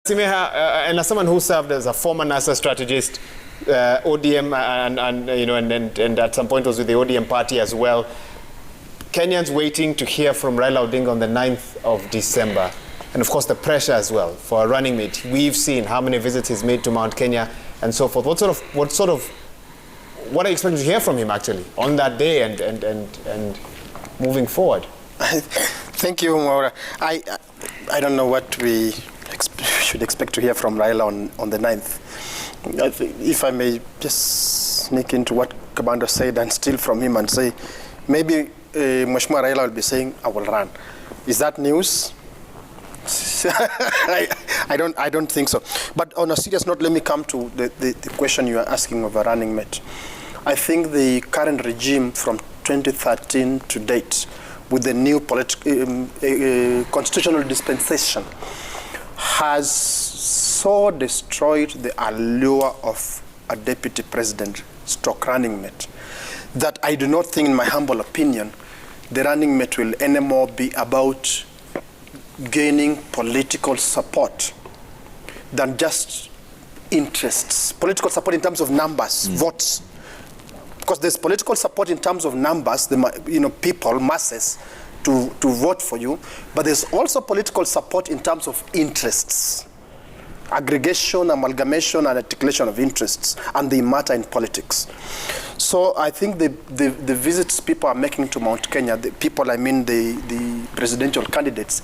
Simekha, and as someone who served as a former NASA strategist, ODM, and at some point was with the ODM party as well, Kenyans waiting to hear from Raila Odinga on the 9th of December. And of course the pressure as well for a running mate. We've seen how many visits he's made to Mount Kenya and so forth. What are you expecting to hear from him actually on that day and moving forward? Thank you, Maura. I don't know what we should expect to hear from Raila on the 9th. If I may just sneak into what Kabando said and steal from him and say, maybe Mheshimiwa Raila will be saying, I will run. Is that news? I don't think so. But on a serious note, let me come to the question you are asking of a running mate. I think the current regime from 2013 to date, with the new constitutional dispensation, has so destroyed the allure of a deputy president stroke running mate that I do not think, in my humble opinion, the running mate will anymore be about gaining political support than just interests. Political support in terms of numbers, votes. Because there's political support in terms of numbers, people, masses, to vote for you, but there's also political support in terms of interests. Aggregation, amalgamation, and articulation of interests, and they matter in politics. So I think the visits people are making to Mount Kenya, the presidential candidates,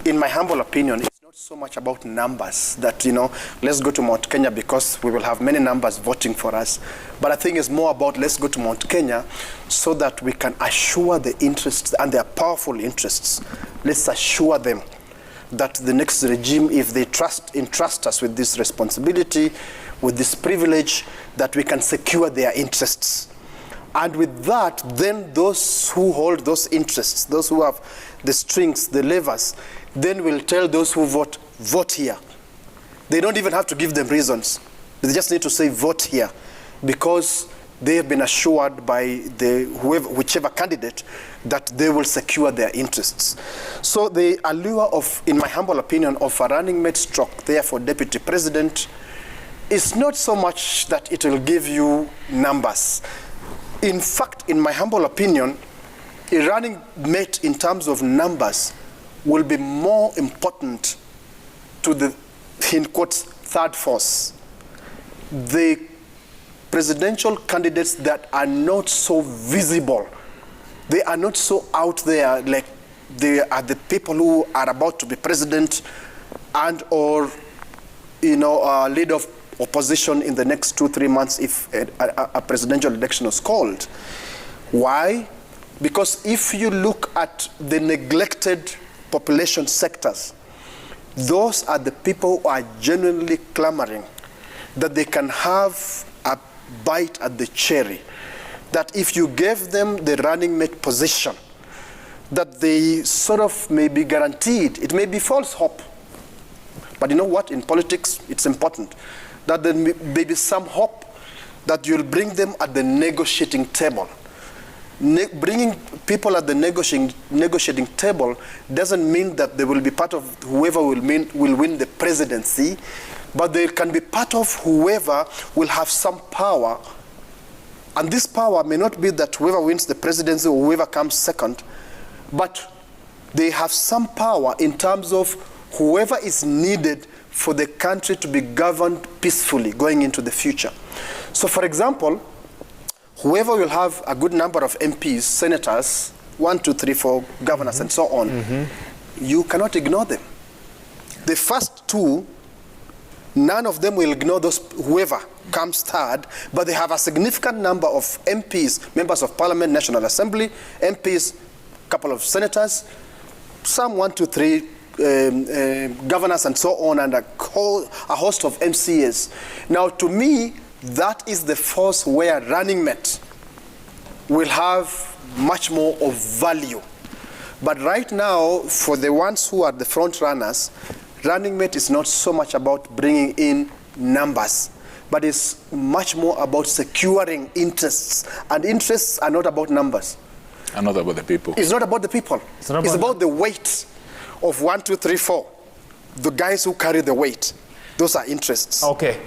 in my humble opinion, it's not so much about numbers that, let's go to Mount Kenya because we will have many numbers voting for us. But I think it's more about let's go to Mount Kenya so that we can assure the interests, and their powerful interests. Let's assure them that the next regime, if they entrust us with this responsibility, with this privilege, that we can secure their interests. And with that, then those who hold those interests, those who have the strings, the levers, then will tell those who vote here. They don't even have to give them reasons. They just need to say vote here, because they have been assured by whichever candidate that they will secure their interests. So the allure of, in my humble opinion, of a running mate stroke, therefore deputy president, is not so much that it will give you numbers. In fact, in my humble opinion, a running mate in terms of numbers will be more important to the, in quotes, third force. The presidential candidates that are not so visible, they are not so out there, like they are the people who are about to be president and or leader of opposition in the next 2-3 months if a presidential election is called. Why? Because if you look at the neglected population sectors, those are the people who are genuinely clamoring that they can have a bite at the cherry, that if you gave them the running mate position, that they sort of may be guaranteed. It may be false hope, but you know what, in politics it's important that there may be some hope that you'll bring them at the negotiating table. Bringing people at the negotiating table doesn't mean that they will be part of whoever will win the presidency, but they can be part of whoever will have some power. And this power may not be that whoever wins the presidency or whoever comes second, but they have some power in terms of whoever is needed for the country to be governed peacefully going into the future. So for example, whoever will have a good number of MPs, senators, 1, 2, 3, 4, governors, and so on, you cannot ignore them. The first two, none of them will ignore those, whoever comes third, but they have a significant number of MPs, members of parliament, National Assembly, MPs, couple of senators, some 1, 2, 3 governors and so on, and a host of MCAs. Now to me, that is the force where running mate will have much more of value. But right now, for the ones who are the front runners, running mate is not so much about bringing in numbers, but it's much more about securing interests. And interests are not about numbers. And not about the people. It's not about the people. It's about the weight of 1, 2, 3, 4. the guys who carry the weight, those are interests. Okay.